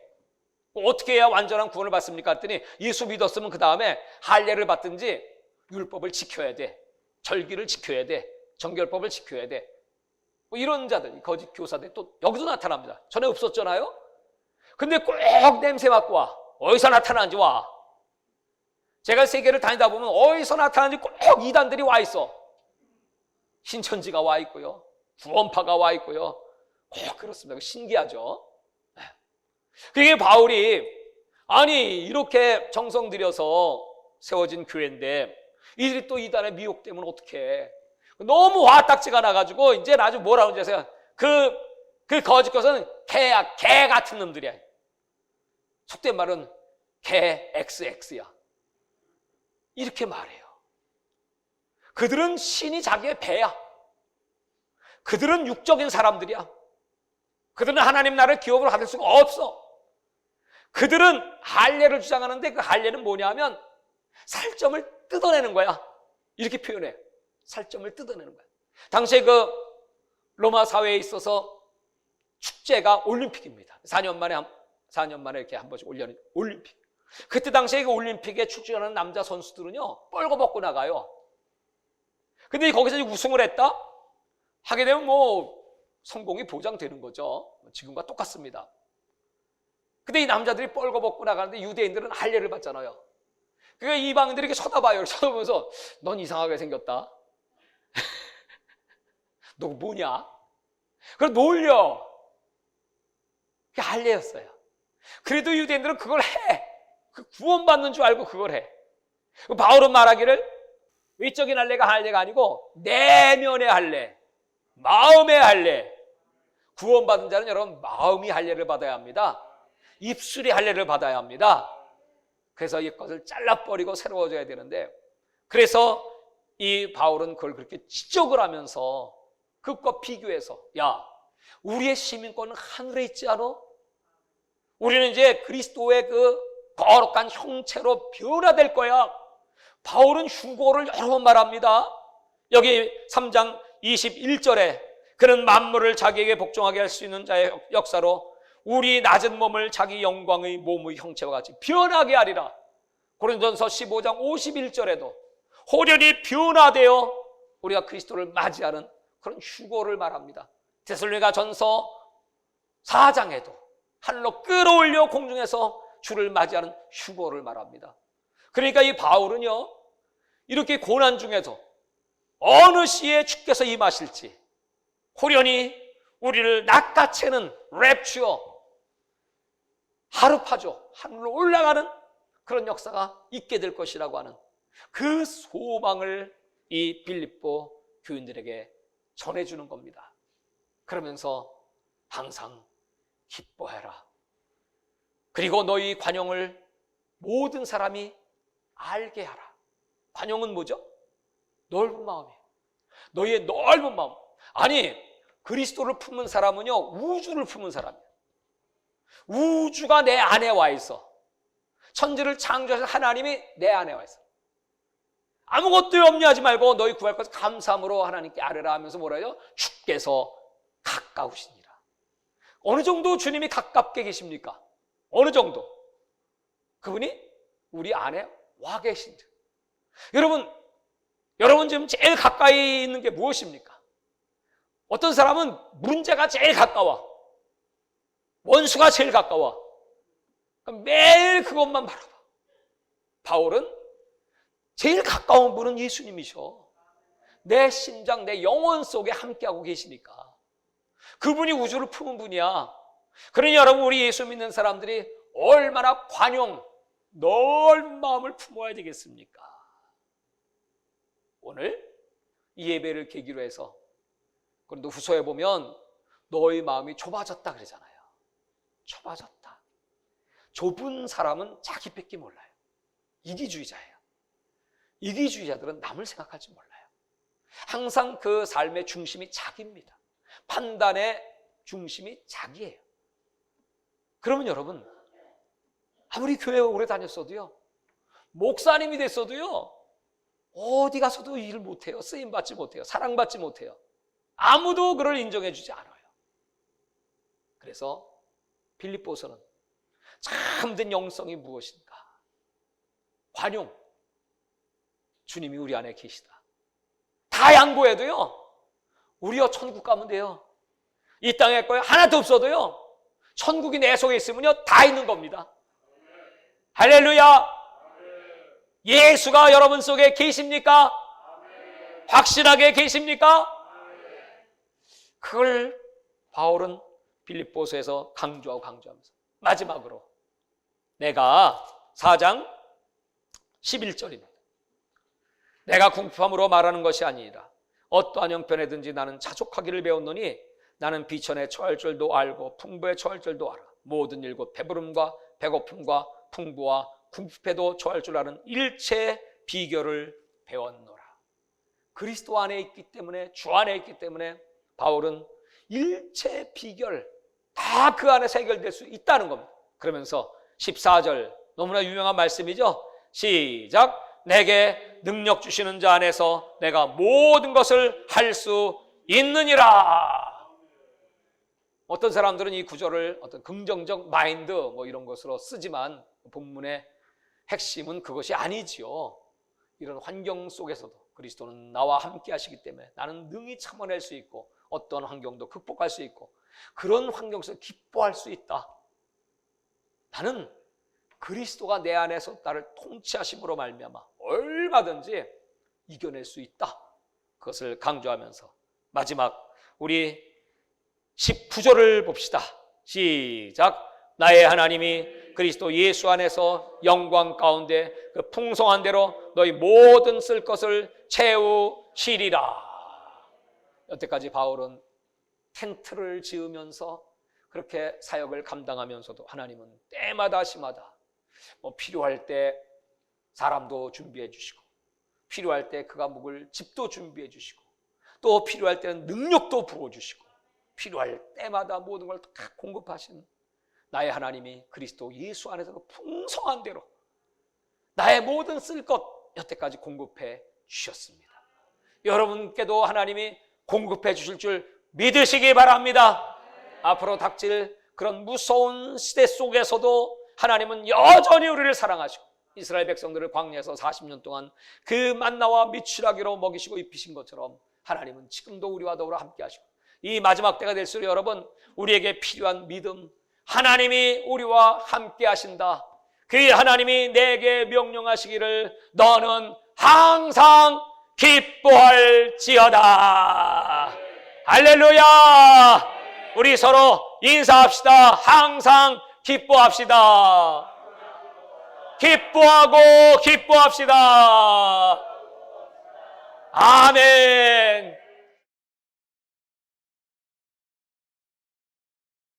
어떻게 해야 완전한 구원을 받습니까? 했더니 예수 믿었으면 그 다음에 할례를 받든지 율법을 지켜야 돼. 절기를 지켜야 돼. 정결법을 지켜야 돼. 뭐 이런 자들, 거짓 교사들이 또 여기도 나타납니다. 전에 없었잖아요. 근데 꼭 냄새 맡고 와. 어디서 나타나는지 와. 제가 세계를 다니다 보면 어디서 나타나는지 꼭 이단들이 와 있어. 신천지가 와 있고요. 구원파가 와 있고요. 꼭 그렇습니다. 신기하죠. 그게 바울이 아니 이렇게 정성 들여서 세워진 교회인데 이들이 또 이단의 미혹되면 어떡해. 너무 화딱지가 나가지고 이제 아주 뭐라고 하는지 아세요? 그 거짓 것은 개야. 개 같은 놈들이야. 속된 말은 개 XX야. 이렇게 말해요. 그들은 신이 자기의 배야. 그들은 육적인 사람들이야. 그들은 하나님 나라를 기업으로 받을 수가 없어. 그들은 할례를 주장하는데 그 할례는 뭐냐면 살점을 뜯어내는 거야. 이렇게 표현해. 살점을 뜯어내는 거야. 당시에 그 로마 사회에 있어서 축제가 올림픽입니다. 4년 만에 이렇게 한 번씩 올려는 올림픽. 그때 당시에 그 올림픽에 출전하는 남자 선수들은요 뻘거벗고 나가요. 근데 거기서 우승을 했다? 하게 되면 뭐 성공이 보장되는 거죠. 지금과 똑같습니다. 근데 이 남자들이 뻘거벗고 나가는데 유대인들은 할례를 받잖아요. 그러니까 이방인들이 이렇게 쳐다봐요. 쳐다보면서 넌 이상하게 생겼다. 너 뭐냐? 그걸 놀려. 그게 할례였어요. 그래도 유대인들은 그걸 해. 그 구원받는 줄 알고 그걸 해. 바울은 말하기를 외적인 할례가 할례가 아니고 내면의 할례, 마음의 할례. 구원받은 자는 여러분 마음이 할례를 받아야 합니다. 입술이 할례를 받아야 합니다. 그래서 이것을 잘라버리고 새로워져야 되는데 그래서 이 바울은 그걸 그렇게 지적을 하면서 그것과 비교해서 야 우리의 시민권은 하늘에 있지 않아? 우리는 이제 그리스도의 그 거룩한 형체로 변화될 거야. 바울은 휴거를 여러 번 말합니다. 여기 3장 21절에 그는 만물을 자기에게 복종하게 할 수 있는 자의 역사로 우리 낮은 몸을 자기 영광의 몸의 형체와 같이 변하게 하리라. 고린도전서 15장 51절에도 호련히 변화되어 우리가 그리스도를 맞이하는 그런 휴거를 말합니다. 데살로니가 전서 4장에도 하늘로 끌어올려 공중에서 주를 맞이하는 휴거를 말합니다. 그러니까 이 바울은요 이렇게 고난 중에서 어느 시에 주께서 임하실지 호련히 우리를 낚아채는 랩추어 하루파죠. 하늘로 올라가는 그런 역사가 있게 될 것이라고 하는 그 소망을 이 빌립보 교인들에게 전해주는 겁니다. 그러면서 항상 기뻐해라. 그리고 너희 관용을 모든 사람이 알게 하라. 관용은 뭐죠? 넓은 마음이에요. 너희의 넓은 마음. 아니 그리스도를 품은 사람은요 우주를 품은 사람이에요. 우주가 내 안에 와 있어. 천지를 창조하신 하나님이 내 안에 와 있어. 아무것도 염려하지 말고 너희 구할 것을 감사함으로 하나님께 아뢰라 하면서 뭐라 해요? 주께서 가까우시니라. 어느 정도 주님이 가깝게 계십니까? 어느 정도? 그분이 우리 안에 와 계신지. 여러분 지금 제일 가까이 있는 게 무엇입니까? 어떤 사람은 문제가 제일 가까워. 원수가 제일 가까워. 매일 그것만 바라봐. 바울은 제일 가까운 분은 예수님이셔. 내 심장, 내 영혼 속에 함께하고 계시니까. 그분이 우주를 품은 분이야. 그러니 여러분, 우리 예수 믿는 사람들이 얼마나 넓은 마음을 품어야 되겠습니까? 오늘 이 예배를 계기로 해서, 그런데 후서에 보면 너의 마음이 좁아졌다 그러잖아요. 좁아졌다. 좁은 사람은 자기 뺏기 몰라요. 이기주의자예요. 이기주의자들은 남을 생각할 줄 몰라요. 항상 그 삶의 중심이 자기입니다. 판단의 중심이 자기예요. 그러면 여러분, 아무리 교회 오래 다녔어도요, 목사님이 됐어도요, 어디 가서도 일을 못해요. 쓰임받지 못해요. 사랑받지 못해요. 아무도 그를 인정해 주지 않아요. 그래서 빌립보서는 참된 영성이 무엇인가? 관용. 주님이 우리 안에 계시다. 다 양보해도요, 우리요 천국 가면 돼요. 이 땅에 거요 하나도 없어도요, 천국이 내 속에 있으면요 다 있는 겁니다. 할렐루야. 예수가 여러분 속에 계십니까? 확실하게 계십니까? 그걸 바울은 빌립보서에서 강조하면서 마지막으로 내가 4장 11절입니다. 내가 궁핍함으로 말하는 것이 아니라 어떠한 형편에든지 나는 자족하기를 배웠노니 나는 비천에 처할 줄도 알고 풍부에 처할 줄도 알아. 모든 일 곧 배부름과 배고픔과 풍부와 궁핍에도 처할 줄 아는 일체의 비결을 배웠노라. 그리스도 안에 있기 때문에, 주 안에 있기 때문에 바울은 일체의 비결 다 그 안에서 해결될 수 있다는 겁니다. 그러면서 14절 너무나 유명한 말씀이죠. 시작. 내게 능력 주시는 자 안에서 내가 모든 것을 할 수 있느니라. 어떤 사람들은 이 구절을 어떤 긍정적 마인드 이런 것으로 쓰지만 본문의 핵심은 그것이 아니지요. 이런 환경 속에서도 그리스도는 나와 함께 하시기 때문에 나는 능히 참아낼 수 있고 어떤 환경도 극복할 수 있고 그런 환경에서 기뻐할 수 있다. 나는 그리스도가 내 안에서 나를 통치하심으로 말미암아 얼마든지 이겨낼 수 있다. 그것을 강조하면서 마지막 우리 19절을 봅시다. 시작. 나의 하나님이 그리스도 예수 안에서 영광 가운데 그 풍성한 대로 너희 모든 쓸 것을 채우시리라. 여태까지 바울은 텐트를 지으면서 그렇게 사역을 감당하면서도 하나님은 때마다 시마다 필요할 때 사람도 준비해 주시고 필요할 때 그가 묵을 집도 준비해 주시고 또 필요할 때는 능력도 부어주시고 필요할 때마다 모든 걸 다 공급하신 나의 하나님이 그리스도 예수 안에서 그 풍성한 대로 나의 모든 쓸 것 여태까지 공급해 주셨습니다. 여러분께도 하나님이 공급해 주실 줄 믿으시기 바랍니다. 앞으로 닥칠 그런 무서운 시대 속에서도 하나님은 여전히 우리를 사랑하시고 이스라엘 백성들을 광야에서 40년 동안 그 만나와 미추라기로 먹이시고 입히신 것처럼 하나님은 지금도 우리와 더불어 함께 하시고 이 마지막 때가 될수록 여러분 우리에게 필요한 믿음, 하나님이 우리와 함께 하신다. 그 하나님이 내게 명령하시기를 너는 항상 기뻐할지어다. 할렐루야. 우리 서로 인사합시다. 항상 기뻐합시다. 기뻐하고 기뻐합시다. 아멘.